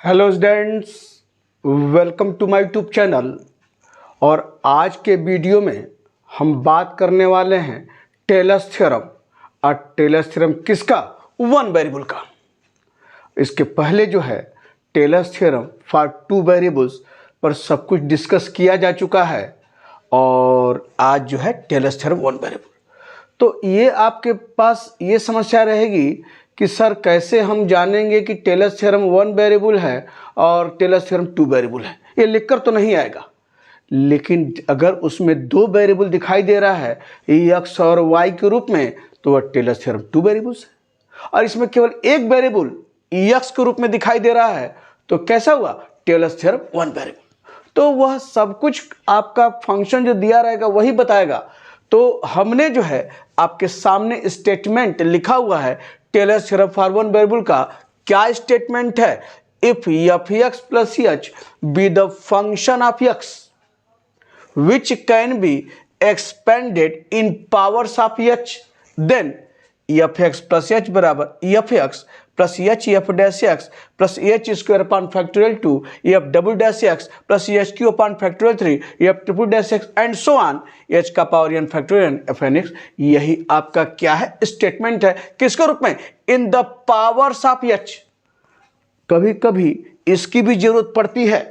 Hello students, welcome to my YouTube channel. और आज के वीडियो में हम बात करने वाले हैं टेलर्स थ्योरम। और टेलर्स थ्योरम किसका? वन वेरिएबल का। इसके पहले जो है Taylor's theorem for two variables पर सब कुछ डिस्कस किया जा चुका है और आज जो है टेलर्स थ्योरम वन वेरिएबल। तो ये आपके पास ये समस्या रहेगी कि सर कैसे हम जानेंगे कि टेलर्स थ्योरम वन वेरिएबल है और टेलर्स थ्योरम टू वेरिएबल है। ये लिखकर तो नहीं आएगा, लेकिन अगर उसमें दो वेरिएबल दिखाई दे रहा है एक्स और वाई के रूप में तो वह टेलर्स थ्योरम टू वेरिएबल्स है। और इसमें केवल एक वेरिएबल एक्स के रूप में दिखाई दे रहा है तो कैसा हुआ? Taylor's theorem one variable. तो वह सब कुछ आपका फंक्शन जो दिया रहेगा वही बताएगा। तो हमने जो है आपके सामने स्टेटमेंट लिखा हुआ है Taylor's theorem for one variable का। क्या स्टेटमेंट है? If f x plus h be the function of x which can be expanded in powers of h, then fx plus h बराबर fx plus h f dash x plus h square upon factorial 2 f double dash x plus h q upon factorial 3 f triple dash x and so on h का power n factorial n f n x। यही आपका क्या है? Statement है। किसके रूप में? इन the powers of h। कभी कभी इसकी भी जरूरत पड़ती है,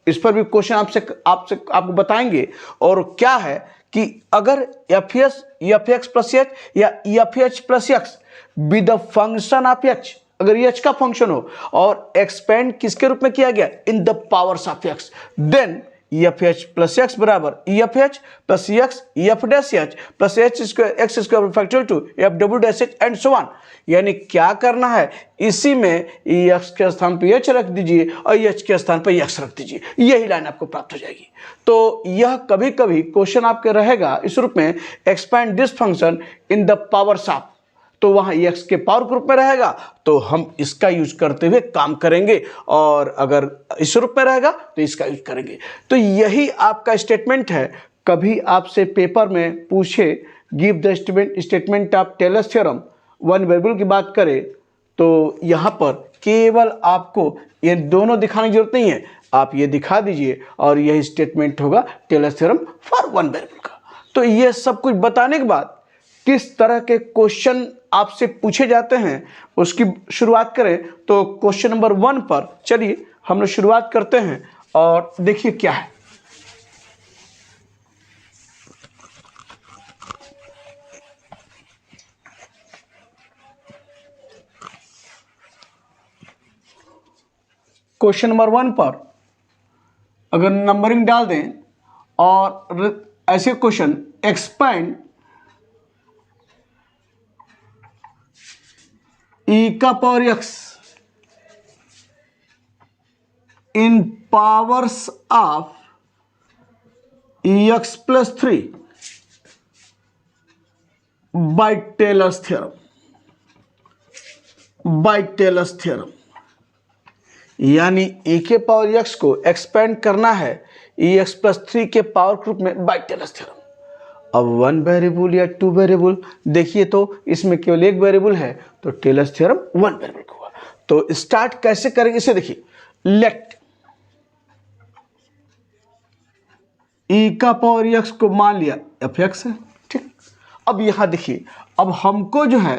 इस पर भी क्वेश्चन आपको बताएंगे। और क्या है कि अगर एफ एक्स प्लस एच या F H plus X be the function of H, अगर एच का फंक्शन हो और एक्सपेंड किसके रूप में किया गया? In the powers of X, then F H plus X बराबर F H plus X F dash H plus H square X square factorial 2 F double dash H and so on. यानी क्या करना है? इसी में एक्स के स्थान पर एच रख दीजिए और एच के स्थान पर एक्स रख दीजिए, यही लाइन आपको प्राप्त हो जाएगी। तो यह कभी कभी क्वेश्चन आपके रहेगा इस रूप में, expand this function in the powers of, तो वहां एक्स के पावर ग्रुप में रहेगा तो हम इसका यूज करते हुए काम करेंगे, और अगर इस रूप में रहेगा तो इसका यूज करेंगे। तो यही आपका स्टेटमेंट है। कभी आपसे पेपर में पूछे give the statement of Taylor's theorem one variable की बात करें तो यहां पर केवल आपको ये दोनों दिखाने की जरूरत नहीं है, आप ये दिखा दीजिए और यही स्टेटमेंट होगा Taylor's theorem for one variable का। तो ये सब कुछ बताने के बाद किस तरह के क्वेश्चन आपसे पूछे जाते हैं उसकी शुरुआत करें। तो क्वेश्चन नंबर 1 पर चलिए हम लोग शुरुआत करते हैं और देखिए क्या है। क्वेश्चन नंबर 1 पर अगर नंबरिंग डाल दें और ऐसे क्वेश्चन, एक्सपैंड ई का power x in powers of x plus 3 by Taylor's theorem, by Taylor's theorem. यानी e के पावर एक्स को एक्सपेंड करना है ई एक्स प्लस 3 के पावर ग्रुप में बाय टेलर्स थ्योरम। अब वन वेरिएबल या टू वेरिएबल, देखिए तो इसमें केवल एक वेरिएबल है तो टेलर्स थ्योरम वन वेरिएबल का हुआ। तो स्टार्ट कैसे करेंगे इसे देखिए। लेट ई का पावर एक्स को मान लिया एफ एक्स है, ठीक। अब यहां देखिए, अब हमको जो है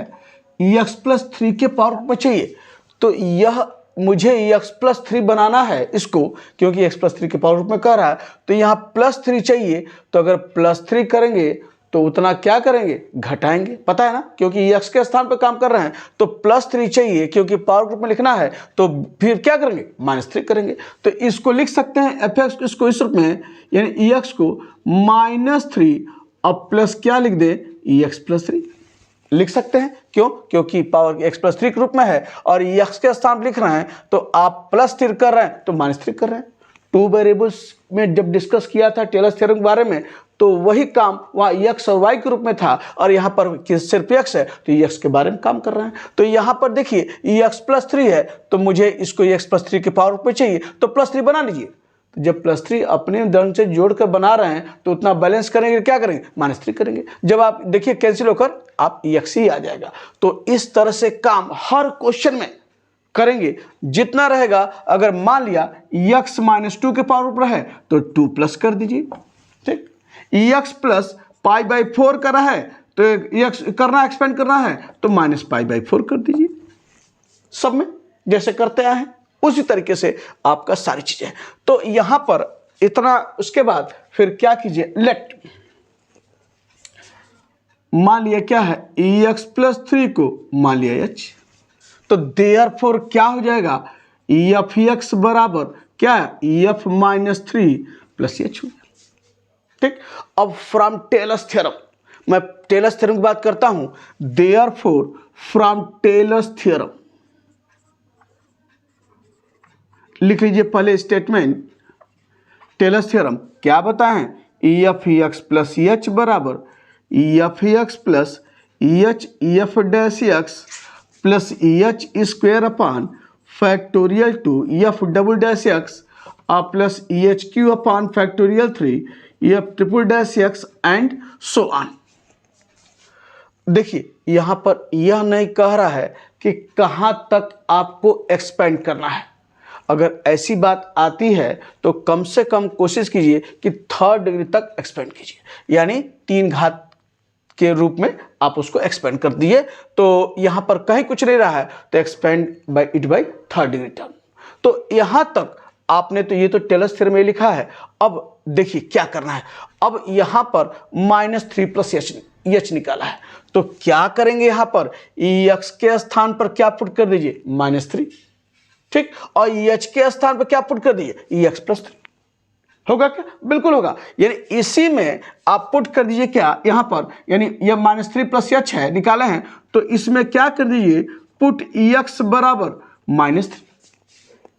एक्स प्लस 3 के पावर में चाहिए, तो यह मुझे एक्स प्लस 3 बनाना है इसको, क्योंकि एक्स प्लस 3 के पावर रूप में कह रहा है तो यहाँ प्लस 3 चाहिए। तो अगर प्लस 3 करेंगे तो उतना क्या करेंगे? घटाएंगे, पता है ना, क्योंकि एक्स के स्थान पर काम कर रहे हैं तो प्लस 3 चाहिए, क्योंकि पावर ग्रुप में लिखना है तो फिर क्या करेंगे? माइनस 3 करेंगे। तो इसको लिख सकते हैं एफ एक्स इसको इस रूप में, यानी एक्स को -3 अब प्लस क्या लिख दे? एक्स प्लस 3 लिख सकते हैं। क्यों? क्योंकि पावर एक्स प्लस 3 के रूप में है और एक्स के स्थान पर लिख रहे हैं तो आप प्लस 3 कर रहे हैं तो -3 कर रहे हैं। टू वेरिएबल्स में जब डिस्कस किया था टेलर्स थ्योरम के बारे में तो वही काम वहाँ एक्स और वाई के रूप में था, और यहाँ पर सिर्फ एक्स है तो एक्स के बारे में काम कर रहे हैं। तो यहाँ पर देखिए एक्स प्लस 3 है तो मुझे इसको एक्स प्लस 3 के पावर रूप में चाहिए तो प्लस 3 बना लीजिए। तो जब +3 अपने ढंग से जोड़कर बना रहे हैं तो उतना बैलेंस करेंगे, क्या करेंगे? -3 करेंगे। जब आप देखिए कैंसिल होकर आप x ही आ जाएगा। तो इस तरह से काम हर क्वेश्चन में करेंगे जितना रहेगा, अगर मान लिया x माइनस 2 के पावर ऊपर है तो 2 प्लस कर दीजिए। ठीक, x प्लस पाई बाई 4 करा है तो x करना एक्सपेंड करना है तो माइनस पाई बाई 4 कर दीजिए। सब में जैसे करते आए हैं उसी तरीके से आपका सारी चीजें। तो यहां पर इतना, उसके बाद फिर क्या कीजिए, लेट मान लिया क्या है x प्लस 3 को मान लिया h, तो देयरफॉर क्या हो जाएगा एफ एक्स बराबर क्या है एफ माइनस 3 प्लस एच हो जाएगा। ठीक, अब फ्रॉम टेलर्स थ्योरम, मैं टेलर्स थ्योरम की बात करता हूं, देयरफॉर फ्रॉम टेलर्स थ्योरम लिख लीजिए पहले स्टेटमेंट। टेलर्स थ्योरम क्या बताएं, एफ एक्स प्लस एच बराबर F x plus H F dash x plus H square upon factorial two F double dash x plus H Q upon factorial 3 F triple dash x and so on. देखिए यहां पर यह नहीं कह रहा है कि कहां तक आपको एक्सपेंड करना है। अगर ऐसी बात आती है तो कम से कम कोशिश कीजिए कि 3rd डिग्री तक एक्सपेंड कीजिए, यानी 3 घात के रूप में आप उसको एक्सपेंड कर दिए। तो यहां पर कहीं कुछ नहीं रहा है तो expand by it by 3rd degree term. तो यहां तक आपने, तो ये तो टेलर्स थ्योरम में लिखा है। अब देखिए क्या करना है, अब यहां पर -3 प्लस एच निकाला है तो क्या करेंगे, यहां पर एक्स के स्थान पर क्या पुट कर दीजिए -3। ठीक, और एच के स्थान पर क्या पुट कर दीजिए एक्स प्लस 3। होगा क्या, बिल्कुल होगा। यानी इसी में आप पुट कर दीजिए क्या यहां पर, यानी यह -3 प्लस एच है निकाले हैं तो इसमें क्या कर दीजिए पुट एक्स बराबर -3।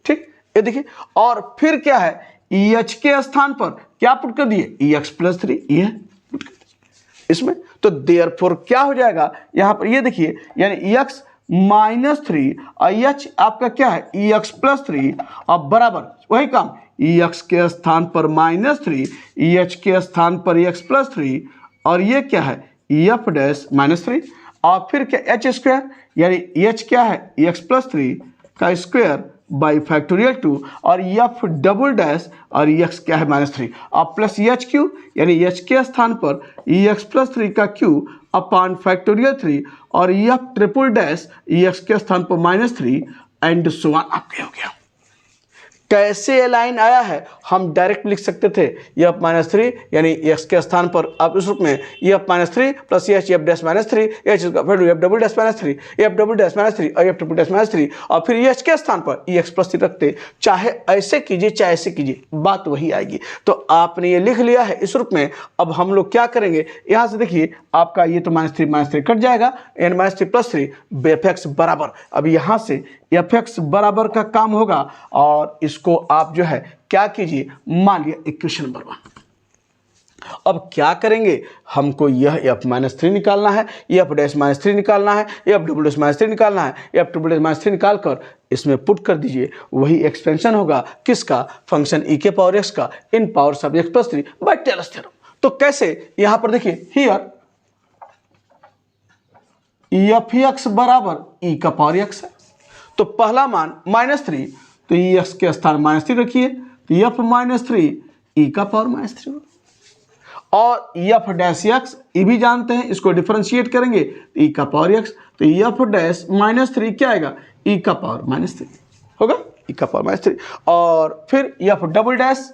ठीक, ये देखिए, और फिर क्या है एच के स्थान पर क्या पुट कर दिए एक्स प्लस 3, ये पुट कर दीजिए इसमें। तो देयरफॉर क्या हो जाएगा यहां पर, ये देखिए, यानी एक्स -3 और एच आपका क्या है एक्स प्लस 3 और बराबर वही काम एक्स के स्थान पर -3 एच के स्थान पर एक्स प्लस 3 और ये क्या है एफ डैश -3 और फिर क्या एच स्क्वायर, यानी एच क्या है एक्स प्लस 3 का स्क्वायर बाई फैक्टोरियल 2 और एफ डबल डैश और एक्स क्या है -3 और प्लस एच क्यू, यानी एच के स्थान पर एक्स प्लस 3 का क्यू अपान फैक्टोरियल 3 और एफ ट्रिपल डैश एक्स के स्थान पर -3 एंड सो ऑन। आपके हो गया। कैसे ये लाइन आया है, हम डायरेक्ट लिख सकते थे एफ -3 यानी एक्स के स्थान पर आप इस रूप में F -3 plus H F dash -3 H फिर F double dash -3 F double dash -3 और एफ ट्रिपल डैश -3 और फिर एच के स्थान पर एक्स प्लस 3 रखते। चाहे ऐसे कीजिए चाहे ऐसे कीजिए, बात वही आएगी। तो आपने ये लिख लिया है इस रूप में। अब हम लोग क्या करेंगे, यहाँ से देखिए आपका ये तो -3 कट जाएगा, एन -3 प्लस 3 एफ एक्स बराबर, अब यहाँ से एफ एक्स बराबर का काम होगा और इसको आप जो है क्या कीजिए, मान लिया इक्वेशन नंबर 1। अब क्या करेंगे, हमको यह एफ -3 निकालना है, एफ डैश -3 निकालना है, एफ डबल डैश -3 निकालना है, एफ ट्रिपल डैश -3 निकालकर इसमें पुट कर दीजिए। वही एक्सपेंशन होगा किसका, फंक्शन ई के पावर एक्स का in power of x plus 3 by Taylor's theorem. तो कैसे, यहां पर देखिए हियर एफ एक्स बराबर ई का पावर एक्स है तो पहला मान -3 तो ई एक्स के स्थान -3 रखिए तो एफ -3 ई का पावर -3 और एफ डैश एक्स ये भी जानते हैं, इसको डिफरेंशिएट करेंगे तो ई का पावर एक्स तो एफ डैश -3 क्या आएगा ई का पावर -3 होगा, ई का पावर -3 और फिर एफ डबल डैश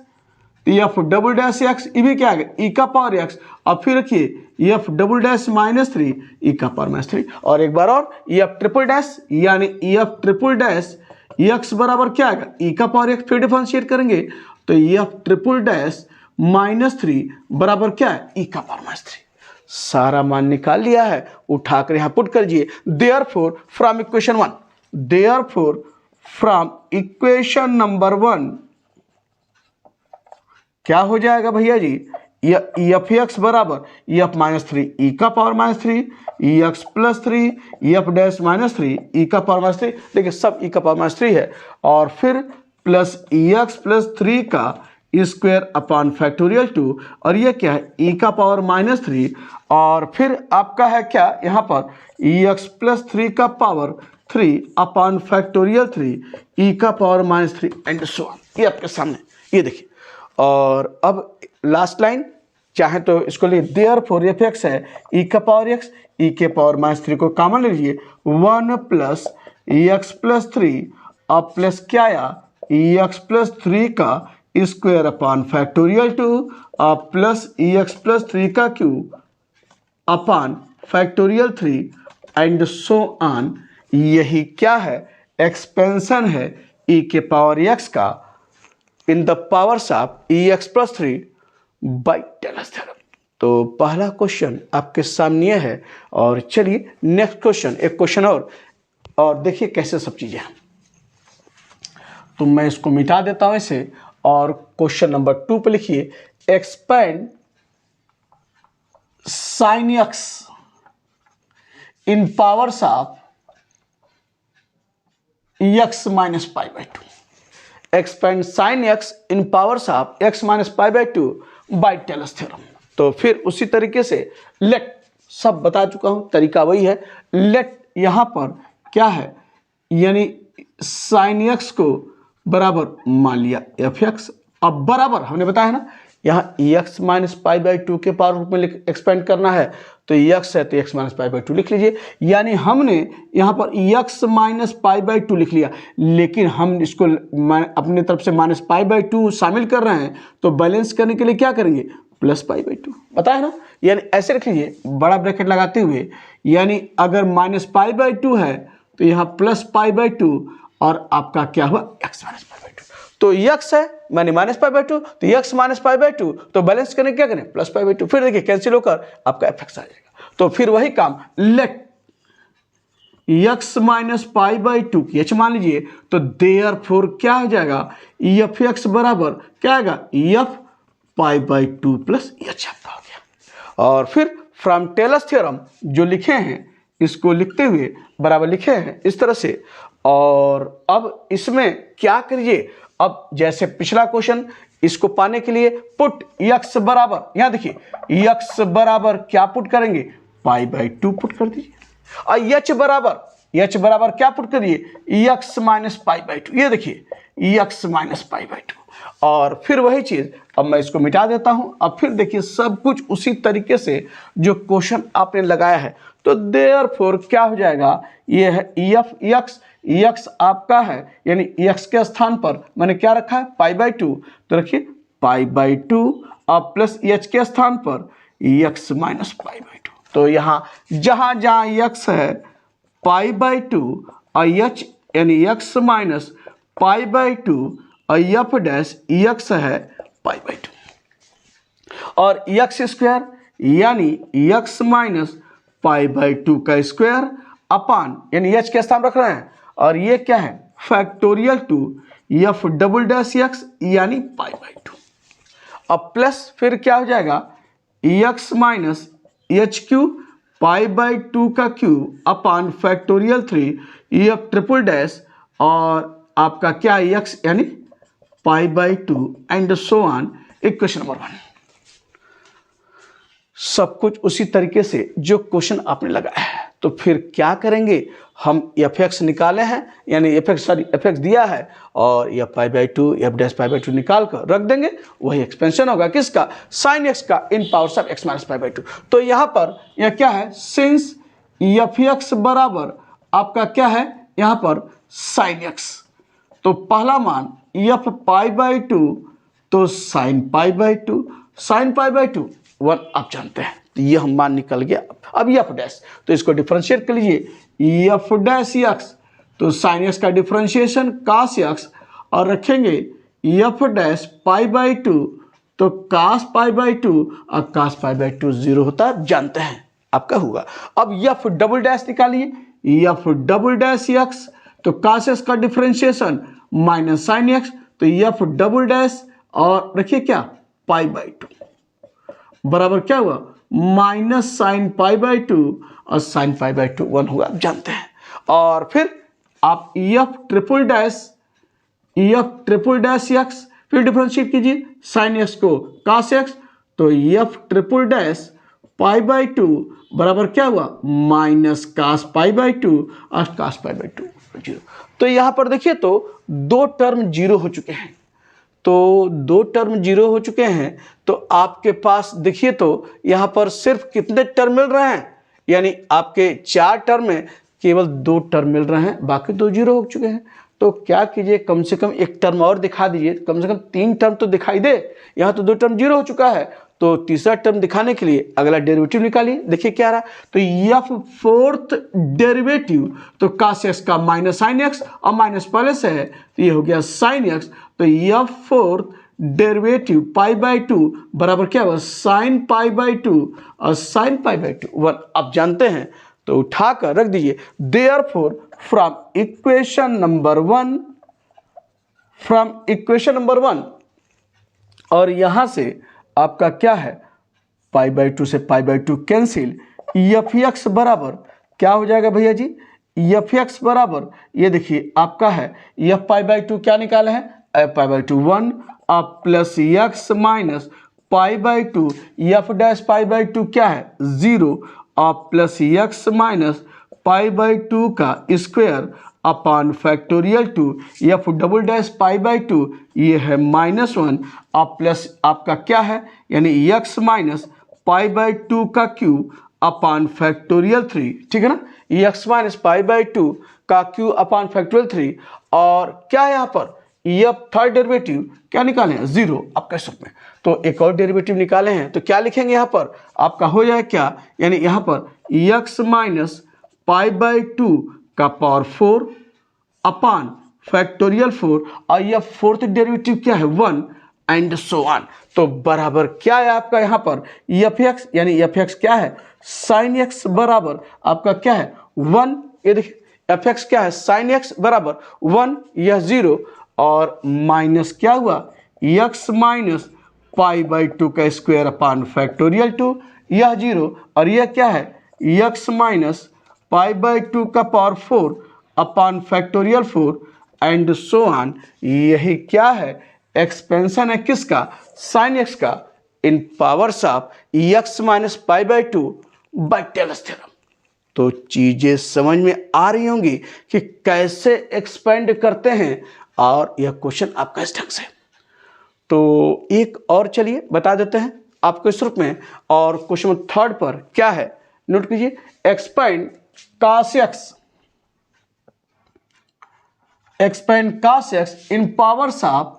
तो एफ डबल डैश एक्स ये भी क्या आएगा ई का पावर एक्स और फिर रखिए एफ डबल डैश -3 ई का पावर -3 और एक बार और एफ ट्रिपल डैश यानी एफ ट्रिपल डैश एक्स बराबर क्या आएगा ई का पावर एक्स, फिर डिफरेंशिएट करेंगे तो एफ ट्रिपल डैश -3 बराबर क्या है ई का पावर -3। सारा मान निकाल लिया है, उठाकर यहां पुट करिए। Therefore from equation 1, therefore from equation number 1 क्या हो जाएगा भैया जी, एफ एक्स बराबर एफ -3 ई का power -3 x plus 3 F dash -3 ई का पावर -3, देखिए सब ई का पावर -3 है और फिर प्लस एक्स प्लस 3 का स्क्वायर अपान फैक्टोरियल 2 और ये क्या है ई का पावर -3 और फिर आपका है क्या यहाँ पर एक्स प्लस 3 का पावर अपॉन फैक्टोरियल 3 ई का पावर -3 एंड सो ऑन। ये आपके सामने, ये देखिए। और अब लास्ट लाइन चाहे तो इसको लिए देयरफॉर एफ एक्स है ई का पावर एक्स, ई के पावर -3 को कॉमन ले लीजिए, 1 प्लस एक्स प्लस 3 अब प्लस क्या आया एक्स प्लस 3 का स्क्वायर अपॉन फैक्टोरियल 2 अब प्लस एक्स प्लस 3 का cube upon factorial 3 and so on. यही क्या है, एक्सपेंशन है ई के पावर एक्स का in the powers of e x plus 3 by Taylor's theorem. तो पहला क्वेश्चन आपके सामने है। और चलिए नेक्स्ट क्वेश्चन, एक क्वेश्चन और देखिए कैसे सब चीजें हैं। तो मैं इसको मिटा देता हूं इसे और क्वेश्चन नंबर 2 पे लिखिए, expand sine x in powers of x minus pi by 2। Expand sine x in powers of x minus pi by 2 by Taylor's theorem. तो फिर उसी तरीके से लेट, सब बता चुका हूं, तरीका वही है। लेट यहां पर क्या है, यानी साइन एक्स को बराबर मान लिया एफ एक्स। अब बराबर हमने बताया ना, यहाँ एक्स माइनस पाई बाई 2 के पावर रूप में एक्सपेंड करना है, तो एक्स है तो एक्स माइनस पाई बाई 2 लिख लीजिए। यानी हमने यहाँ पर एक्स माइनस पाई बाई 2 लिख लिया, लेकिन हम इसको अपनी तरफ से माइनस पाई बाई 2 शामिल कर रहे हैं, तो बैलेंस करने के लिए क्या करेंगे, प्लस पाई बाई 2, बताया ना। यानी ऐसे रख लीजिए बड़ा ब्रैकेट लगाते हुए, यानी अगर माइनस पाई बाई 2 है तो यहाँ प्लस पाई बाई 2 और आपका क्या हुआ, एक्स माइनस पाई बाई 2। तो एक्स है माने माइनस पाई बाई 2, तो एक्स माइनस पाई बाई 2, तो बैलेंस करने क्या करें, प्लस पाई बाई 2। फिर देखिए कैंसिल होकर आपका एफ एक्स आ जाएगा। तो फिर वही काम, let x minus pi by 2 की एच मान लीजिए, तो देयरफॉर क्या हो जाएगा, एफ एक्स बराबर क्या आएगा, F pi by 2 plus H आपका हो गया। और फिर फ्रॉम टेलर्स थ्योरम जो लिखे हैं इसको लिखते हुए बराबर लिखे हैं इस तरह से। और अब इसमें क्या करिए, अब जैसे पिछला क्वेश्चन, इसको पाने के लिए पुट एक्स बराबर, यहां देखिए एक्स बराबर क्या पुट करेंगे, पाई बाई 2 पुट कर दीजिए। और एच बराबर क्या पुट करिए, एक्स माइनस पाई बाई 2। ये देखिए एक्स माइनस पाई बाई 2। और फिर वही चीज, अब मैं इसको मिटा देता हूं। अब फिर देखिए सब कुछ उसी तरीके से जो क्वेश्चन आपने लगाया है, तो देयरफॉर क्या हो जाएगा, ये है एफ एक्स, एक्स आपका है यानी एक्स के स्थान पर मैंने क्या रखा है, पाई बाई 2, तो रखिए पाई बाई 2 और प्लस एच के स्थान पर एक्स माइनस पाई बाई 2। तो यहाँ जहां जहां एक्स है पाई बाई 2 और एच यानी एक्स माइनस पाई बाई 2 और एफ डैश एक्स है पाई बाई 2 और एक्स स्क्वायर यानी एक्स माइनस पाई बाई 2 का स्क्वायर अपान यानी एच के स्थान रख रहे हैं, और ये क्या है, factorial 2 F double dash x यानी पाई बाई 2। अब प्लस फिर क्या हो जाएगा, x minus H Q pi by 2 का क्यूब अपान फैक्टोरियल 3 एफ ट्रिपल डैश और आपका क्या एक्स यानी पाई by 2 and so on. Equation number 1 सब कुछ उसी तरीके से जो क्वेश्चन आपने लगाया है। तो फिर क्या करेंगे, हम एफ एक्स निकाले हैं यानी एफ एक्स दिया है, और F pi by 2 F dash pi by 2 निकाल कर रख देंगे, वही एक्सपेंशन होगा किसका, साइन एक्स का in powers of x minus pi by 2। तो यहाँ पर यह क्या है, सिंस एफ एक्स बराबर आपका क्या है यहाँ पर साइन एक्स, तो पहला मान एफ पाई बाई 2 तो sign pi by 2, sign pi by 2 1 आप जानते हैं, तो ये हम मान निकल गया। अब एफ डैश, तो इसको डिफरेंशिएट कर लीजिए, एफ डैश एक्स तो साइन एक्स का डिफरेंशिएशन कास एक्स, और रखेंगे एफ डैश पाई बाई 2 तो कास पाई बाई 2 और कास पाई बाई 2 0 होता है, जानते हैं आपका होगा। अब एफ डबल डैश निकालिए, एफ डबल डैश एक्स तो कास एक्स का डिफरेंशिएशन माइनस साइन एक्स, तो एफ डबल डैश और रखिए क्या पाई बाई 2 बराबर क्या हुआ, माइनस साइन पाई बाई 2 और साइन पाई बाई 2 1 हुआ, आप जानते हैं। और फिर आप एफ ट्रिपल डैश एक्स फिर डिफरेंशिएट कीजिए, साइन एक्स को कास एक्स तो f triple dash pi by two बराबर क्या हुआ minus cos pi by two और cos pi by two zero. तो यहाँ पर देखिए तो दो टर्म जीरो हो चुके हैं, तो दो टर्म जीरो हो चुके हैं, तो आपके पास देखिए तो यहाँ पर सिर्फ कितने टर्म मिल रहे हैं, यानी आपके चार टर्म में केवल दो टर्म मिल रहे हैं, बाकी दो जीरो हो चुके हैं। तो क्या कीजिए, कम से कम एक टर्म और दिखा दीजिए, कम से कम तीन टर्म तो दिखाई दे। यहाँ तो दो टर्म जीरो हो चुका है, तो तीसरा टर्म दिखाने के लिए अगला डेरिवेटिव निकालिए। देखिए क्या रहा, तो एफ फोर्थ डेरिवेटिव, तो कास एक्स का माइनस साइन एक्स और माइनस पहले से है तो ये हो गया साइन एक्स, तो F fourth derivative pi by two बराबर क्या हुआ साइन पाई बाई टू और sign pi by two one. आप जानते हैं तो उठाकर रख दीजिए। Therefore from equation number one, और यहां से आपका क्या है पाई बाई टू से पाई by to cancel, F x बराबर क्या हो जाएगा भैया जी, एफ एक्स बराबर ये देखिए आपका है एफ पाई बाई टू क्या निकाले हैं F pi by two one अब plus X minus pi by two F dash pi by two क्या है जीरो अब plus X minus pi by two का square upon factorial two F double dash pi by two ये है minus one अब plus आपका क्या है यानी X minus pi by two का क्यूब अपॉन फैक्टोरियल थ्री, ठीक है ना, x minus pi by two का क्यूब अपॉन फैक्टोरियल थ्री। और क्या है यहाँ पर एफ थर्ड डेरिवेटिव क्या निकाले हैं जीरो आपका इस रूप में, तो एक और डेरिवेटिव निकाले हैं, तो क्या लिखेंगे यहाँ पर आपका हो जाए क्या, यानी यहाँ पर X minus pi by two का power four upon factorial four और यह फोर्थ डेरिवेटिव क्या है वन एंड सो ऑन। तो बराबर क्या है आपका यहाँ पर एफ एक्स, यानी एफ एक्स क्या है साइन एक्स बराबर आपका क्या है वन, ये देखिए एफ एक्स क्या है साइन एक्स बराबर वन, यह जीरो और माइनस क्या हुआ X minus pi by two का स्क्वायर अपॉन फैक्टोरियल टू, यह जीरो और यह क्या है X minus pi by two का power four upon factorial four and so on. यही क्या है एक्सपेंशन है किसका साइन एक्स का in powers of x minus pi by two by Taylor's theorem. तो चीजें समझ में आ रही होंगी कि कैसे एक्सपेंड करते हैं, और यह क्वेश्चन आपका इस ढंग से। तो एक और चलिए बता देते हैं आपको इस रूप में, और क्वेश्चन थर्ड पर क्या है नोट कीजिए, expand cos x in powers of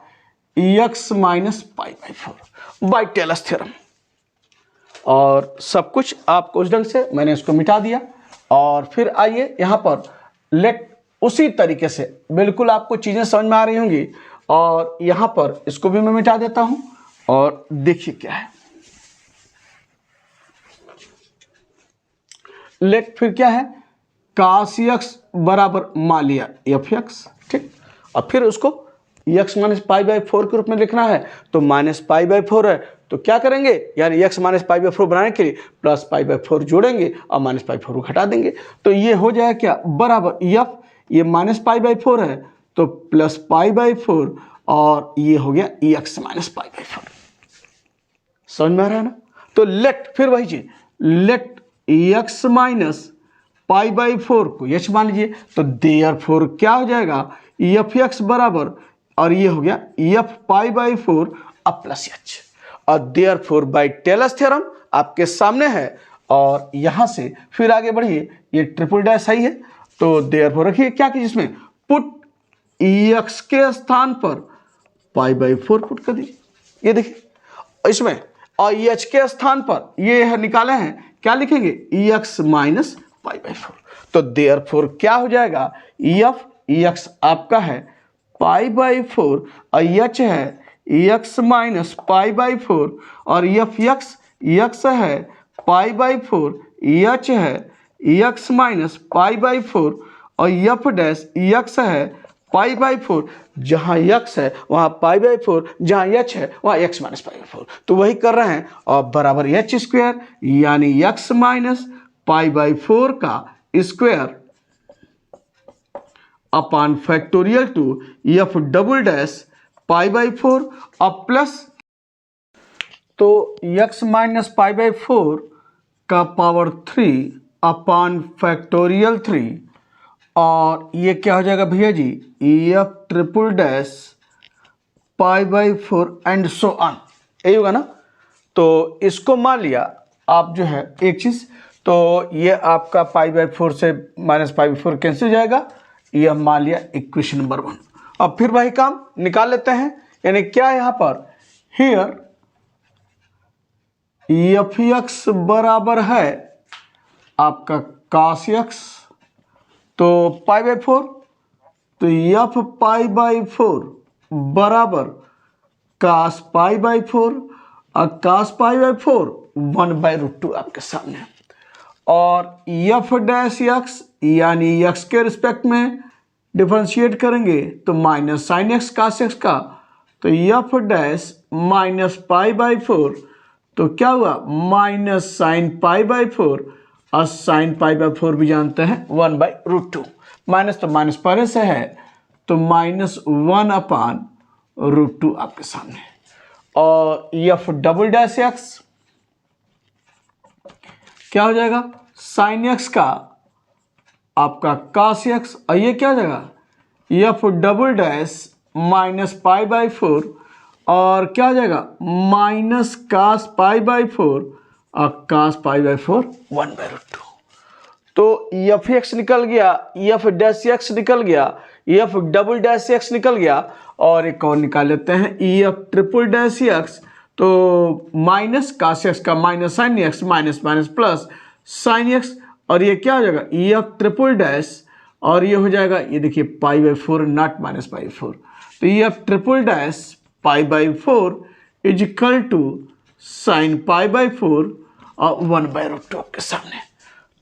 x minus pi by four by Taylor's theorem. और सब कुछ आपको उस ढंग से मैंने इसको मिटा दिया, और फिर आइए यहाँ पर लेट उसी तरीके से बिल्कुल आपको चीजें समझ में आ रही होंगी, और यहाँ पर इसको भी मैं मिटा देता हूं और देखिए क्या है लेट फिर क्या है cos x बराबर मान लिया एफ एक्स, ठीक, और फिर उसको x minus pi by four के रूप में लिखना है, तो माइनस पाई बाई फोर है तो क्या करेंगे यानी x minus pi by four बनाने के लिए प्लस पाई बाई फोर जोड़ेंगे और माइनस पाई फोर को हटा देंगे, तो ये हो जाएगा क्या बराबर एफ, ये माइनस पाई बाई फोर है तो प्लस पाई बाई फोर और ये हो गया x minus pi by four. समझ में आ रहा है ना। तो लेट फिर वही चीज let x minus pi by four को एच मान लीजिए, तो देयरफॉर क्या हो जाएगा एफ एक्स बराबर और ये हो गया एफ पाई बाई फोर अब प्लस एच, और देयरफॉर बाई टेलर्स थ्योरम आपके सामने है। और यहां से फिर आगे बढ़िए, ये ट्रिपल डैश सही है तो देयरफॉर रखिए क्या कीजिए इसमें पुट एक्स के स्थान पर पाई बाई फोर पुट कर दीजिए, ये देखिए इसमें, और एच के स्थान पर ये निकाले हैं क्या लिखेंगे x minus pi by four, तो देयरफॉर क्या हो जाएगा एफ एक्स आपका है पाई बाई फोर और एच है X minus pi by four और एफ एक्स एक्स है पाई बाई फोर, एच है X minus pi by four और एफ डैश एक्स है पाई बाई फोर, जहां एक्स है वहां पाई बाई फोर, जहां एच है वहां x minus pi by four, तो वही कर रहे हैं, और बराबर एच स्क्वायर यानी X minus pi by four का square upon factorial two F double dash pi by four और प्लस, तो X minus pi by four का पावर 3 अपॉन फैक्टोरियल 3, और ये क्या हो जाएगा भैया जी, F triple dash pi by 4 and so on, यही होगा ना। तो इसको मान लिया आप जो है एक चीज़, तो ये आपका पाई बाई 4 से माइनस पाई बाई 4 कैंसिल हो जाएगा, ये हम मान लिया इक्वेशन नंबर 1। अब फिर वही काम निकाल लेते हैं, यानी क्या है यहाँ पर, हियर एफ एक्स बराबर है आपका कास एक्स, तो पाई बाई 4, तो एफ पाई बाई 4 बराबर कास पाई बाई 4, और कास पाई बाई 4 1/√2 आपके सामने, और एफ डैश एक्स यानी एक्स के रिस्पेक्ट में डिफरेंशिएट करेंगे तो माइनस साइन एक्स कास एक्स का, तो F dash minus pi by 4, तो क्या हुआ माइनस साइन पाई बाई 4, और साइन पाई बाई 4 भी जानते हैं 1/√2, माइनस तो माइनस पहले से है, तो -1/√2 आपके सामने, और एफ डबल डैश एक्स क्या हो जाएगा, साइन एक्स का आपका कास एक्स, और ये क्या हो जाएगा F double dash minus pi by 4, और क्या हो जाएगा माइनस कास पाई बाई 4, और कास पाई बाई 4 1/√2। तो एफ एक्स निकल गया, एफ डैश एक्स निकल गया, एफ डबल डैश एक्स निकल गया, और एक और निकाल लेते हैं एफ ट्रिपल डैश एक्स, तो माइनस कास एक्स का minus sine x, minus minus plus sine x, और ये क्या हो जाएगा एफ ट्रिपल डैश, और ये हो जाएगा, ये देखिए pi by 4 not minus pi 4, तो f triple dash pi by 4 is equal to sine pi by 4 और 1/√2 आपके सामने।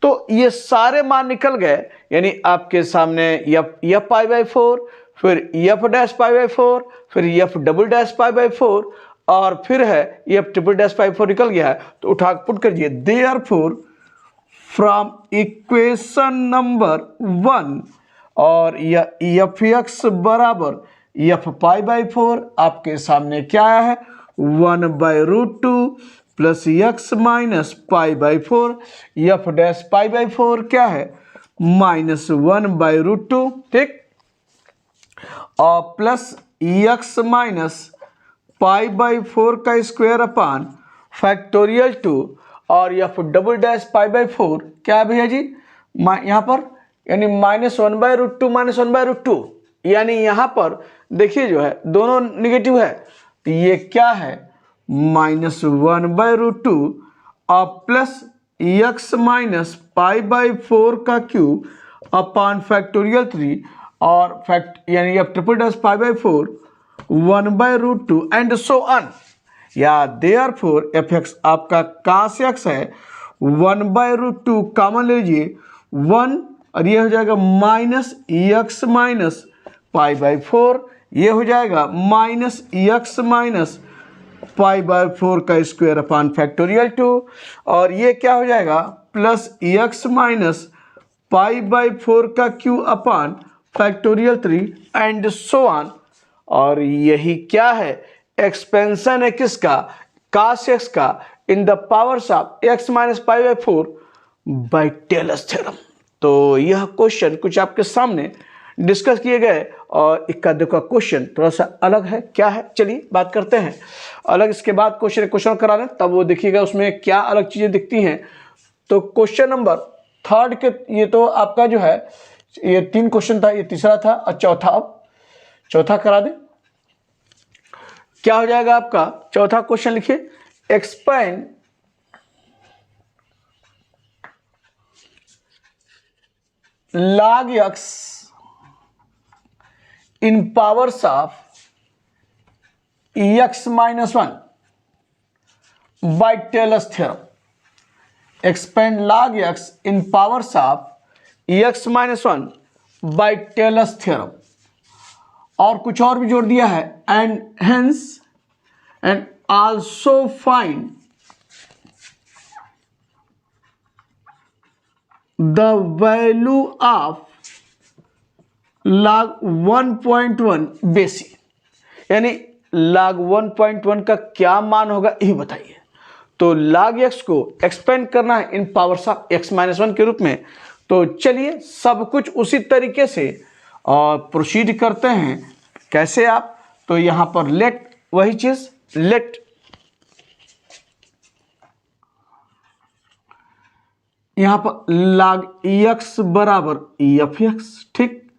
तो ये सारे मान निकल गए, यानी आपके सामने एफ पाई बाई 4, फिर एफ डैश पाई बाई 4, फिर F double dash pi by 4, और फिर है एफ ट्रिपल डैश पाई 4 निकल गया है, तो उठा पुट करिए, देयरफॉर फ्रॉम इक्वेशन नंबर 1, और एफ एक्स बराबर एफ पाई बाई 4 आपके सामने क्या है 1/√2 plus X minus pi by 4, F dash pi by 4 क्या है -1/√2, ठीक, और plus X minus pi by 4 का स्क्वायर अपान फैक्टोरियल 2, और F double dash pi by 4 क्या है भैया जी यहाँ पर, यानी -1/√2, यानी यहाँ पर देखिए जो है दोनों निगेटिव है, तो ये क्या है -1/√2 और plus X minus pi by 4 का क्यूब अपान फैक्टोरियल 3, और फैक्ट यानी F triple dash pi by 4 1/√2 and so on, या देयरफॉर एफ एक्स आपका कास एक्स है 1/√2 कॉमन ले लीजिए 1, और ये हो जाएगा minus x minus pi by 4, ये हो जाएगा minus x minus pi by 4 का स्क्वायर अपान फैक्टोरियल 2, और ये क्या हो जाएगा plus X minus pi by 4 का Q upon factorial 3 and so on, और यही क्या है एक्सपेंशन है किसका, कास एक्स का in the powers of x minus pi by 4 by Taylor's theorem. तो यह क्वेश्चन कुछ आपके सामने डिस्कस किए गए, और इक्का दुक्का क्वेश्चन थोड़ा सा अलग है, क्या है चलिए बात करते हैं अलग। इसके बाद क्वेश्चन करा लें, तब वो देखिएगा उसमें क्या अलग चीज़ें दिखती हैं। तो क्वेश्चन नंबर 3 के, ये तो आपका जो है ये 3 क्वेश्चन था, ये तीसरा था, और चौथा, अब चौथा करा दें। क्या हो जाएगा आपका चौथा क्वेश्चन, लिखिए expand log x in powers of x minus 1 by Taylor's theorem. Expand log x in powers of x minus 1 by Taylor's theorem. और कुछ और भी जोड़ दिया है, and hence and also find the value of log 1.1 basic, यानी log 1.1 का क्या मान होगा यही बताइए। तो log x को एक्सपेंड करना है इन पावर्स ऑफ x-1 के रूप में। तो चलिए सब कुछ उसी तरीके से और प्रोसीड करते हैं। कैसे आप, तो यहाँ पर लेट वही चीज, लेट यहाँ पर log x बराबर f(x), ठीक,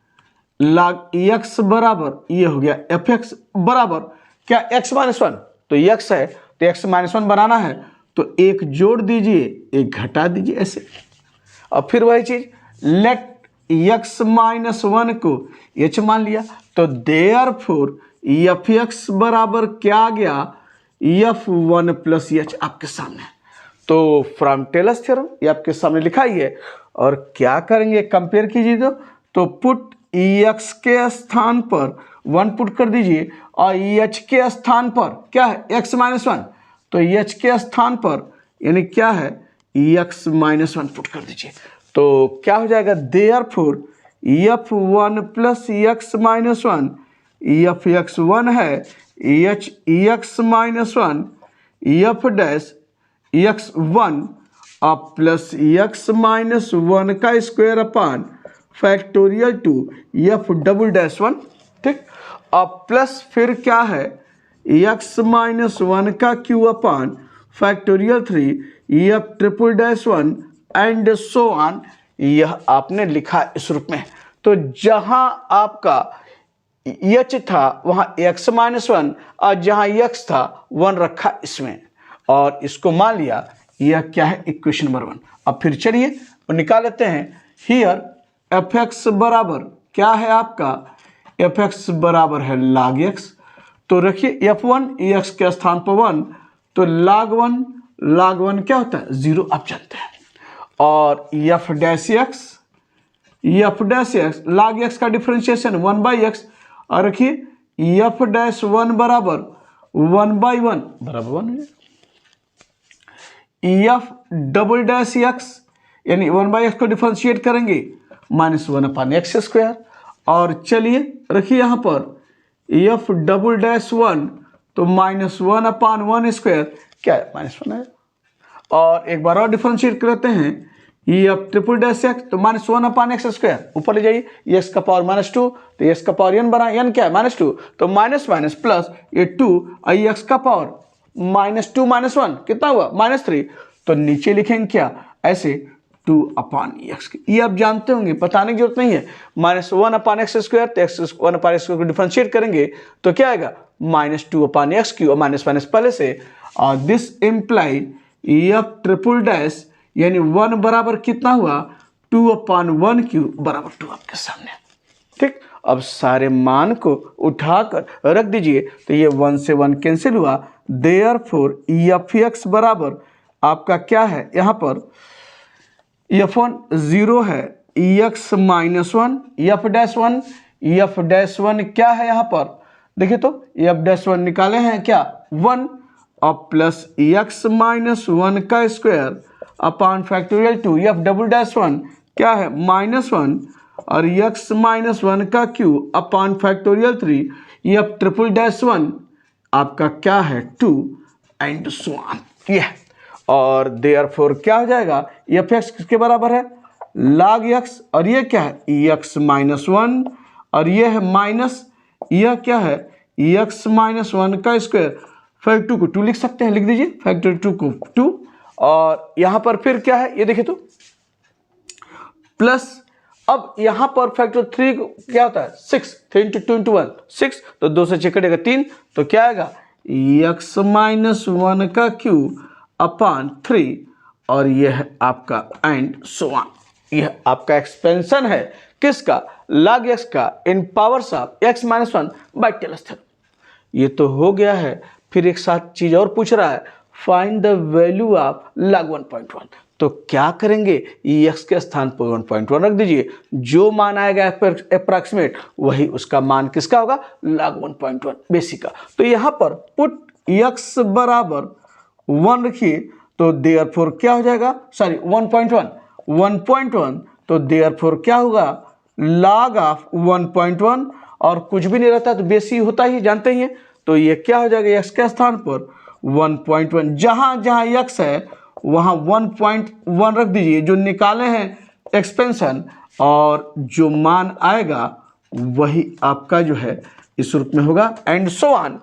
log x बराबर ये हो गया f(x) बराबर क्या x-1, तो x है तो x-1 बनाना है तो एक जोड़ दीजिए एक घटा दीजिए ऐसे। और फिर वही चीज लेट x-1 को h मान लिया तो देयरफॉर f(x) बराबर क्या आ गया f(1 + h) आपके सामने। तो फ्रॉम टेलर्स थ्योरम ये आपके सामने लिखा ही है। और क्या करेंगे, कंपेयर कीजिए तो पुट x के स्थान पर 1 पुट कर दीजिए और h के स्थान पर क्या है x-1, तो h के स्थान पर यानी क्या है x-1 पुट कर दीजिए। तो क्या हो जाएगा, देयरफॉर f(1 + x-1) f(x1) है h x-1 f dash x1 plus x-1 का square upon factorial two f"(1), ठीक। अब प्लस फिर क्या है x-1 का Q upon factorial 3 f"(1) and so on. यह आपने लिखा इस रूप में। तो जहां आपका h था वहां x-1 और जहां x था 1 रखा इसमें और इसको मान लिया यह क्या है इक्वेशन नंबर 1। अब फिर चलिए और निकाल लेते हैं। हियर f(x) बराबर क्या है आपका, f(x) बराबर है log x। तो रखिए f(1) x के स्थान पर 1 तो log 1 क्या होता है 0 आप जानते हैं। और f dash x log x का डिफरेंशिएशन 1/x और रखिए f डैश 1 बराबर 1/1 बराबर 1 f डबल डैश x यानी 1/x को डिफरेंशिएट करेंगे -1/x²। और चलिए रखिए यहाँ पर f डबल डैश 1 तो -1/1² क्या है -1 है। और एक बार और डिफरेंशिएट करते हैं f ट्रिपल डैश x तो -1/x² ऊपर ले जाइए x का पावर -2 तो x का पावर n बना, n क्या है -2 तो माइनस माइनस प्लस ये 2 और x का पावर -2 - 1 कितना हुआ -3। तो नीचे लिखेंगे क्या ऐसे 2/x। ये आप जानते होंगे, बताने की जरूरत नहीं है। -1/x² तो x1/x² को डिफरेंशिएट करेंगे तो क्या आएगा -2/x³ और माइनस माइनस पहले से। और this imply f triple dash यानी 1 बराबर कितना हुआ 2/1³ बराबर 2 आपके सामने, ठीक। अब सारे मान को उठाकर रख दीजिए तो ये 1 से 1 कैंसिल हुआ। देयरफॉर f(x) बराबर आपका क्या है यहाँ पर f(1) 0 है x-1 f'1 क्या है यहाँ पर देखिए तो f'1 निकाले हैं क्या 1 और प्लस x-1 का स्क्वायर अपान फैक्टोरियल 2 f'1 क्या है -1 और x-1 का क्यू अपान फैक्टोरियल 3 f'1 आपका क्या है 2 एंड सो ऑन। यह और देयरफॉर क्या हो जाएगा f(x) किसके बराबर है log x और ये क्या है x-1 और ये है माइनस यह क्या है x-1 का स्क्वायर फैक्टर 2 को 2 लिख सकते हैं, लिख दीजिए फैक्टर 2 को 2। और यहां पर फिर क्या है ये देखिए तो प्लस अब यहां पर फैक्टर 3 क्या होता है 6 3 × 2 × 1 6 तो 2 से 6 कटेगा 3 तो क्या आएगा x-1 का क्यू अपान 3 और यह आपका एंड सो ऑन। यह आपका एक्सपेंशन है किसका log x का in powers of x-1 by Taylor's theorem. ये तो हो गया है। फिर एक साथ चीज और पूछ रहा है find the value of log 1.1। तो क्या करेंगे x के स्थान पर 1.1 रख दीजिए, जो मान आएगा अप्रॉक्सीमेट वही उसका मान किसका होगा log 1.1 बेसिक का। तो यहाँ पर पुट x बराबर 1 रखिए तो देयरफॉर क्या हो जाएगा 1.1 तो देयरफॉर क्या होगा log ऑफ 1.1 और कुछ भी नहीं रहता तो बेसी होता ही जानते ही हैं। तो ये क्या हो जाएगा x के स्थान पर 1.1, जहां जहां x है वहां 1.1 रख दीजिए, जो निकाले हैं एक्सपेंशन, और जो मान आएगा वही आपका जो है इस रूप में होगा, एंड सो ऑन।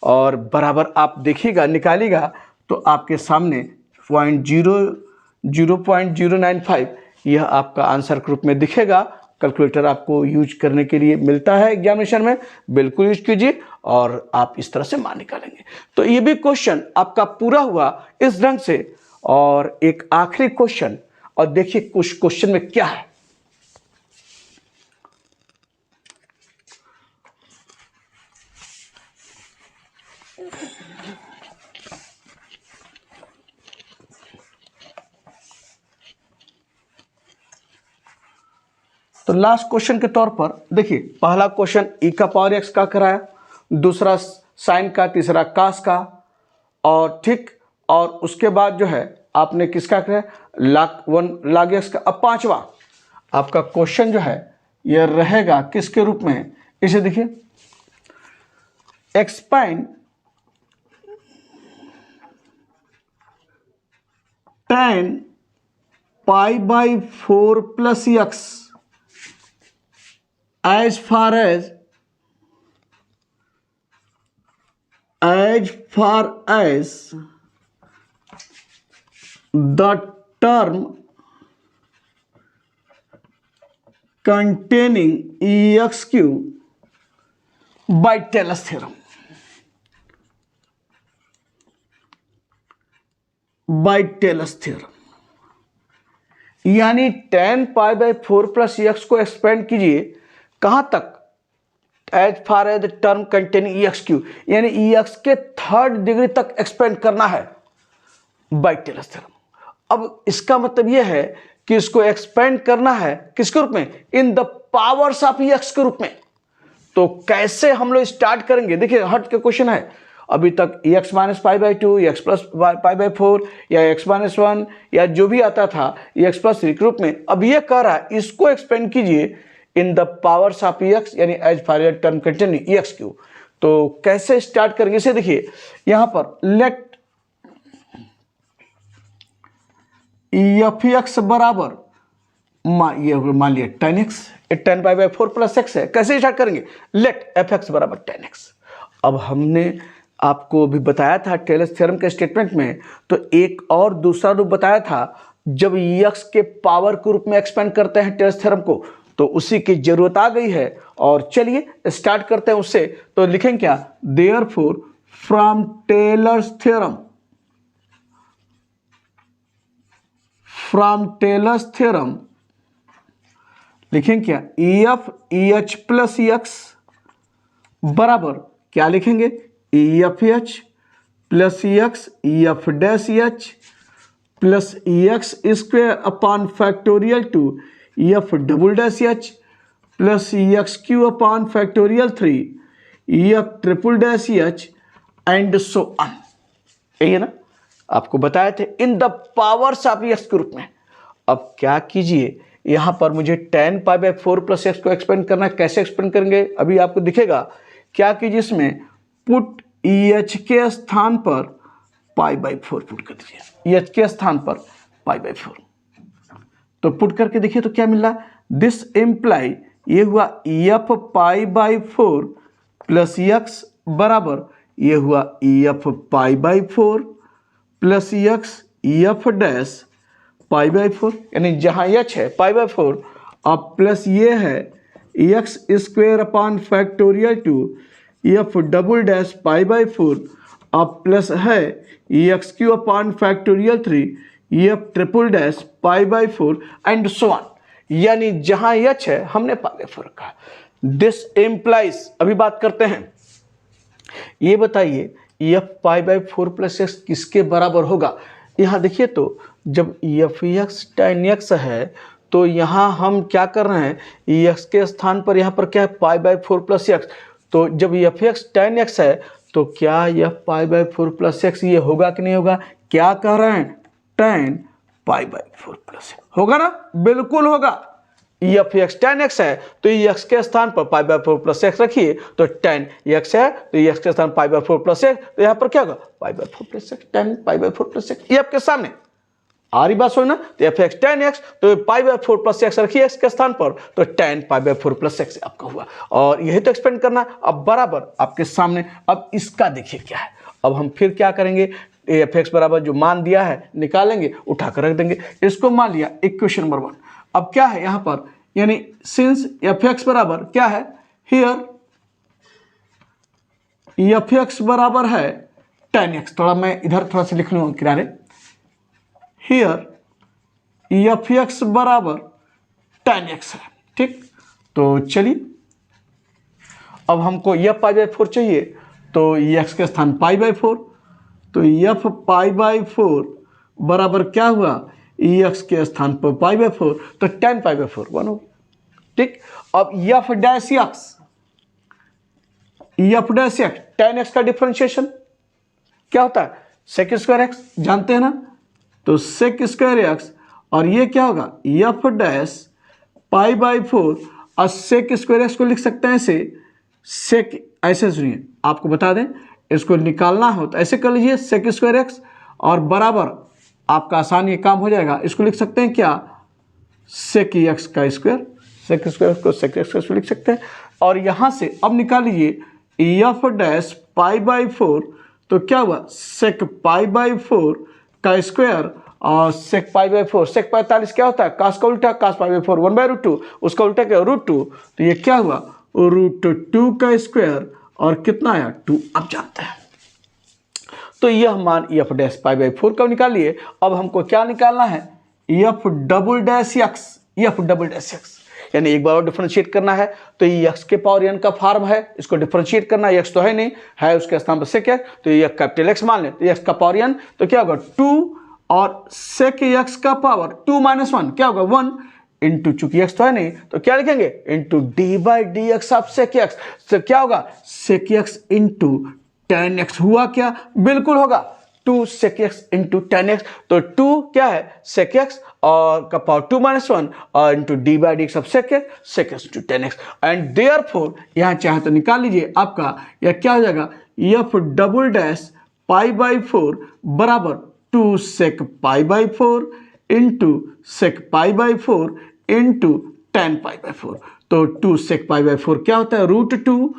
और बराबर आप देखिएगा, निकालिएगा तो आपके सामने 0.095 यह आपका आंसर के रूप में दिखेगा। कैलकुलेटर आपको यूज करने के लिए मिलता है एग्जामिनेशन में, बिल्कुल यूज कीजिए और आप इस तरह से मान निकालेंगे। तो ये भी क्वेश्चन आपका पूरा हुआ इस ढंग से। और एक आखिरी क्वेश्चन, और देखिए कुछ क्वेश्चन में क्या है। तो लास्ट क्वेश्चन के तौर पर देखिए, पहला क्वेश्चन e का पावर x का कराया, दूसरा साइन का, तीसरा कास का, और ठीक, और उसके बाद जो है आपने किसका कराया, log x का। अब पांचवा आपका क्वेश्चन जो है यह रहेगा किसके रूप में, इसे देखिए, expand tan π/4 plus x as far as the term containing exq by Taylor's theorem, यानी tan π/4 प्लस एक्स को एक्सपेंड कीजिए कहां तक, as far as the term containing EXQ, यानी EX के थर्ड डिग्री तक एक्सपेंड करना है बाय टेलर्स थ्योरम। अब इसका मतलब यह है कि इसको एक्सपेंड करना है किसके रूप में, इन द पावर्स ऑफ EX के रूप में। तो कैसे हम लोग स्टार्ट करेंगे, देखिए हट के क्वेश्चन है, अभी तक EX - π/2, EX + π/4 या x - 1 या जो भी आता था EX + 3 के रूप में। अब ये कह रहा है इसको एक्सपेंड कीजिए in the powers of EX, यानी as far as term containing EXQ। तो कैसे स्टार्ट करेंगे, इसे देखिए, यहां पर लेट Fx बराबर ये मान लिया tan x, 10 π/4 प्लस x है। कैसे स्टार्ट करेंगे, लेट Fx बराबर tan x। अब हमने आपको भी बताया था टेलर्स थ्योरम के स्टेटमेंट में, तो एक और दूसरा रूप बताया था, जब EX के पावर के रूप में एक्सपेंड करते हैं टेलर्स थ्योरम को, तो उसी की जरूरत आ गई है। और चलिए स्टार्ट करते हैं उससे। तो लिखेंगे क्या, देयरफॉर फ्रॉम टेलर्स थ्योरम, लिखेंगे क्या, EF EH प्लस EX बराबर क्या लिखेंगे, EFH plus EX EF dash EH plus EX square upon factorial 2 EF double dash EH plus EXQ upon factorial 3 EF triple dash EH and so on. यही है ना, आपको बताए थे इन द पावर्स ऑफ EX के रूप में। अब क्या कीजिए, यहां पर मुझे tan π/4 प्लस x को एक्सपेंड करना है। कैसे एक्सपेंड करेंगे अभी आपको दिखेगा। क्या कीजिए, इसमें पुट EH के स्थान पर π/4 पुट कर दीजिए, EH के स्थान पर π/4। तो पुट करके देखिए तो क्या मिल रहा है, दिस इम्प्लाई, ये हुआ EF π/4 प्लस x बराबर ये हुआ EF π/4 plus x EF dash π/4, यानी जहां h है π/4, अब प्लस ये है EX square upon factorial 2 EF double dash π/4, अब प्लस है EXQ upon factorial 3 EF triple dash π/4 and so on. यानी जहां h है हमने π/4 रखा। दिस इम्प्लाइज, अभी बात करते हैं, ये बताइए EF π/4 प्लस x किसके बराबर होगा। यहाँ देखिए, तो जब EFX tan x है तो यहाँ हम क्या कर रहे हैं, EX के स्थान पर यहाँ पर क्या है π/4 प्लस x। तो जब EFX tan x है तो क्या यह π/4 प्लस x ये होगा कि नहीं होगा, क्या कह रहे हैं, tan π/4 प्लस x होगा ना, बिल्कुल होगा। एफ एक्स टेन एक्स है तो एक्स के स्थान पर पाई बाय फोर प्लस एक्स रखिए तो टेन एक्स है तो एक्स के स्थान पाई बाय फोर प्लस एक्स तो यहाँ पर क्या होगा पाई by four plus x, ten pi by four plus x. ये आपके सामने आ रही बात ना, तो एफ एक्स टेन एक्स तो पाई बाय फोर प्लस एक्स रखिए एक्स के स्थान पर तो ten pi by four plus x आपका हुआ। और यही तो एक्सपेंड करना अब बराबर आपके सामने। अब इसका देखिए क्या है, अब हम फिर क्या करेंगे, एफ एक्स बराबर जो मान दिया है निकालेंगे, उठाकर रख देंगे। इसको मान लिया इक्वेशन नंबर 1। अब क्या है यहाँ पर, यानी सिंस एफ एक्स बराबर क्या है, हियर एफ एक्स बराबर है टेन एक्स, थोड़ा मैं इधर थोड़ा सा लिख लूँगा किनारे, हियर एफ एक्स बराबर टेन एक्स है, ठीक। तो चलिए अब हमको एफ पाई बाय फोर चाहिए तो एक्स के स्थान पाई बाय फोर, तो एफ पाई बाय फोर बराबर क्या हुआ, एक्स के स्थान पर पाई बाय फोर तो टेन पाई बाय फोर 1 हो, ठीक। अब F dash x, F dash x ten x का डिफरेंशिएशन क्या होता है, सेक स्क्वायर एक्स, जानते हैं ना, तो सेक स्क्वायर एक्स और ये क्या होगा F dash pi by four, और सेक स्क्वायर एक्स को लिख सकते हैं ऐसे, सेक ऐसे सुनिए आपको बता दें, इसको निकालना हो तो ऐसे कर लीजिए सेक स्क्वायर एक्स और बराबर आपका आसान ये काम हो जाएगा। इसको लिख सकते हैं क्या, सेक एक्स का स्क्वायर, सेक स्क्वायर को सेक एक्स लिख सकते हैं। और यहाँ से अब निकाल लीजिए F dash pi by four, तो क्या हुआ सेक पाई बाय फोर का स्क्वायर और सेक पाई बाय फोर, सेक 45 क्या होता है, कास का उल्टा, कास पाई बाय फोर 1/√2, उसका उल्टा क्या √2, तो ये क्या हुआ √2 का स्क्वायर और कितना आया 2, आप जानते हैं। तो यह मान F dash pi by four का निकालिए। अब हमको क्या निकालना है, F double dash x, F double dash x यानी एक बार और डिफरेंशिएट करना है तो ये एक्स के पावर एन का फॉर्म है, इसको डिफरेंशिएट करना है, एक्स तो है नहीं, है उसके स्थान पर सेक एक्स, तो ये कैपिटल एक्स मान ले तो एक्स का पावर एन, तो क्या होगा 2 और सेक एक्स का पावर 2 - 1 क्या होगा 1 इंटू, चूंकि एक्स तो है नहीं तो क्या लिखेंगे into d by d x of sec x, तो क्या होगा sec x into tan x, हुआ क्या, बिल्कुल होगा 2 sec x into tan x, तो 2 क्या है सेक एक्स और का पावर 2 - 1 और into d by d x of sec x into tan x, and therefore यहाँ चाहे तो निकाल लीजिए आपका, यह क्या हो जाएगा F double dash pi by four बराबर 2 sec pi by four into sec pi by four into tan pi by four, तो 2 सेक पाई बाय फोर क्या होता है √2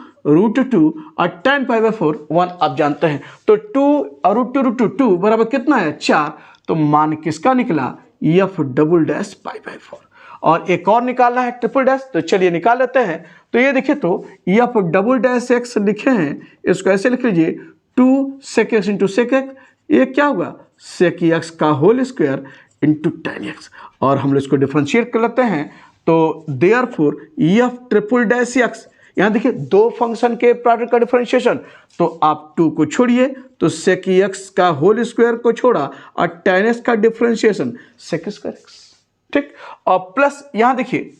और टेन पाई बाय फोर 1 आप जानते हैं, तो 2 और √2 बराबर कितना है 4, तो मान किसका निकला F double dash pi by four. और एक और निकालना है ट्रिपल डैश, तो चलिए निकाल लेते हैं। तो ये देखिए तो एफ डबल डैश एक्स लिखे हैं, इसको ऐसे लिख लीजिए 2 sec x into sec x, ये क्या होगा सेक एक्स का whole square into tan x, और हम लोग इसको डिफरेंशिएट कर लेते हैं तो therefore f triple dash x, यहाँ देखिए दो फंक्शन के प्रोडक्ट का डिफरेंशिएशन, तो आप 2 को छोड़िए तो सेक एक्स का होल स्क्वायर को छोड़ा और टेन एक्स का डिफरेंशिएशन सेक स्क्वायर एक्स, ठीक। और प्लस यहाँ देखिए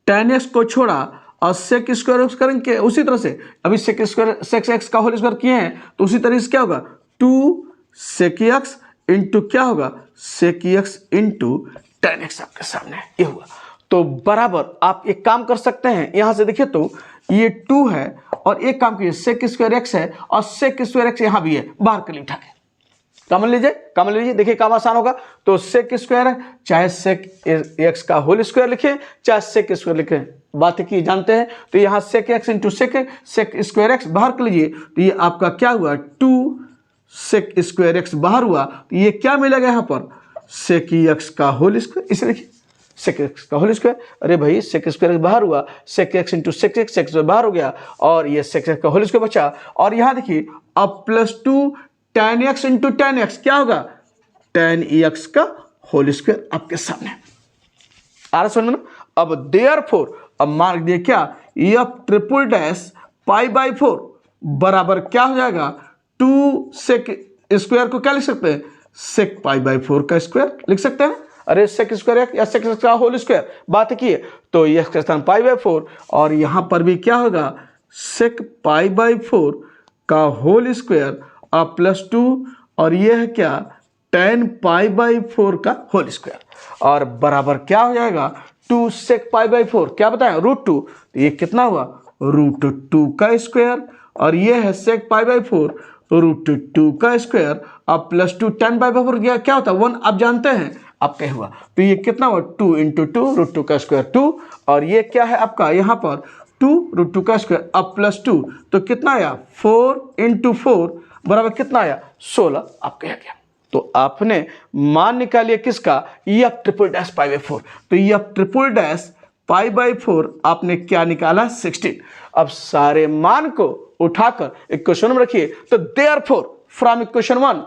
टेन एक्स को छोड़ा और सेक स्क्वायर एक्स करेंगे उसी तरह से, अभी सेक स्क्वायर सेक एक्स का होल स्क्वायर किए हैं तो उसी तरह से क्या होगा 2 सेक एक्स इंटू क्या होगा sec x into tan x आपके सामने ये हुआ। तो बराबर आप एक काम कर सकते हैं, यहां से देखिए तो ये 2 है और एक काम कीजिए सेक स्क्वायर एक्स है और सेक स्क्वायर एक्स यहां भी है, बाहर कर लीजिए उठा के कॉमन लीजिए, देखिए काम आसान होगा। तो सेक स्क्वायर है चाहे सेक एक्स का होल स्क्वायर लिखें चाहे सेक स्क्वायर लिखें, बात की जानते हैं। तो यहाँ sec x into sec square x बाहर कर लीजिए, तो ये आपका क्या हुआ 2 सेक स्क्वायर एक्स बाहर हुआ, तो ये क्या मिलेगा यहाँ पर सेक एक्स का होल स्क्वायर, इसे लिखिए सेक एक्स का होल स्क्वायर, अरे भाई सेक स्क्वायर एक्स बाहर हुआ, sec x into sec x बाहर हो गया और ये सेक एक्स का होल स्क्वायर बचा। और यहाँ देखिए अब +2 tan x into tan x क्या होगा टेन एक्स का होल स्क्वायर आपके सामने आ रहा समझ में ना। अब देयरफॉर अब मार्क दिए क्या F triple dash pi by four बराबर क्या हो जाएगा 2 सेक स्क्वायर को क्या लिख सकते हैं सेक पाई बाय फोर का स्क्वायर लिख सकते हैं, अरे सेक स्क्वायर या सेक का होल स्क्वायर बात की है, तो ये का स्थान पाई बाय फोर और यहाँ पर भी क्या होगा सेक पाई बाय फोर का होल स्क्वायर और +2 और ये है क्या टेन पाई बाय फोर का होल स्क्वायर और बराबर क्या हो जाएगा 2 sec पाई बाई 4 क्या बताएं √2, तो ये कितना हुआ √2 का स्क्वायर, और ये है sec पाई बाई 4 √2 का स्क्वायर, अब प्लस 2 tan पाई बाई 4 क्या होता है 1, आप जानते हैं, अब क्या हुआ, तो ये कितना हुआ 2 × 2 √2 का स्क्वायर 2, और ये क्या है आपका यहाँ पर 2 √2 का स्क्वायर, अब प्लस 2, तो कितना आया 4 × 4 बराबर कितना आया 16, आप कह गया। तो आपने मान निकालिए किसका, F triple dash pi by 4, तो f triple dash pi by 4 आपने क्या निकाला 16। अब सारे मान को उठाकर इक्वेशन में रखिए, तो देयरफॉर फ्रॉम इक्वेशन 1,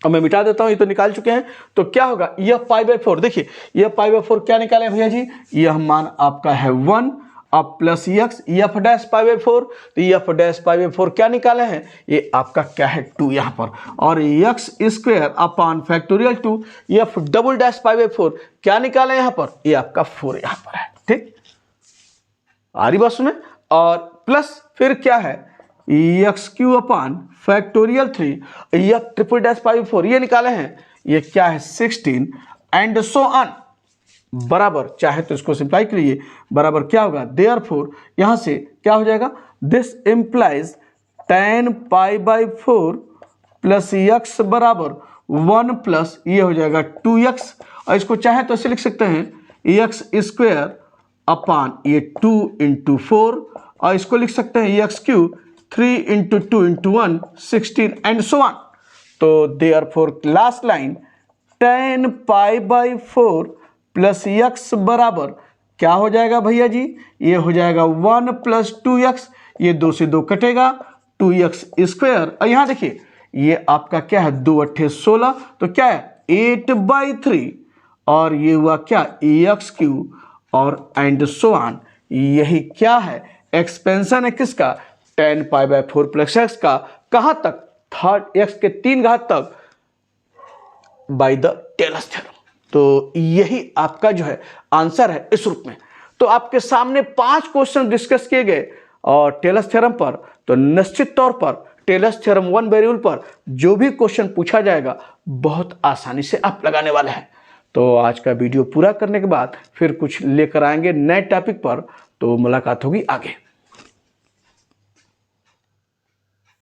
अब मैं मिटा देता हूं, ये तो निकाल चुके हैं, तो क्या होगा एफ पाई बाई 4, देखिए एफ पाई बाई 4 क्या निकाले भैया जी, यह मान आपका है 1, अब plus X F dash pi by 4, तो एफ डैश पाई बाई 4 क्या निकाले हैं, ये आपका क्या है 2 यहाँ पर, और x square upon factorial 2 F double dash pi by 4 क्या निकाले यहाँ पर, ये आपका 4 यहाँ पर है, ठीक आ रही बात सुने, और प्लस फिर क्या है x Q upon factorial 3 F triple dash pi by 4 ये निकाले हैं, ये क्या है 16 एंड सो ऑन, बराबर चाहे तो इसको सिंप्लाई करिए, बराबर क्या होगा देयरफॉर यहां से क्या हो जाएगा, this implies tan pi by 4 plus X बराबर 1 प्लस ये हो जाएगा 2x, और इसको चाहे तो ऐसे लिख सकते हैं एक्स स्क्वायर अपॉन ये 2 × 4, और इसको लिख सकते हैं X cube 3 × 2 × 1 16 and so on. तो therefore last line tan pi by 4 plus X बराबर क्या हो जाएगा भैया जी, ये हो जाएगा 1 प्लस 2x, ये 2 से 2 कटेगा 2x स्क्वायर, और यहां देखिए ये आपका क्या है 2 × 8 = 16, तो क्या है 8/3, और ये हुआ क्या एक्स क्यू और एंड सो ऑन, यही क्या है एक्सपेंशन है किसका tan pi by 4 plus x का, कहां तक थर्ड एक्स के 3 घात तक बाय द टेलर्स थ्योरम। तो यही आपका जो है आंसर है इस रूप में। तो आपके सामने 5 क्वेश्चन डिस्कस किए गए और टेलर्स थ्योरम पर, तो निश्चित तौर पर टेलर्स थ्योरम 1 वेरिएबल पर जो भी क्वेश्चन पूछा जाएगा बहुत आसानी से आप लगाने वाले हैं। तो आज का वीडियो पूरा करने के बाद फिर कुछ लेकर आएंगे नए टॉपिक पर, तो मुलाकात होगी आगे।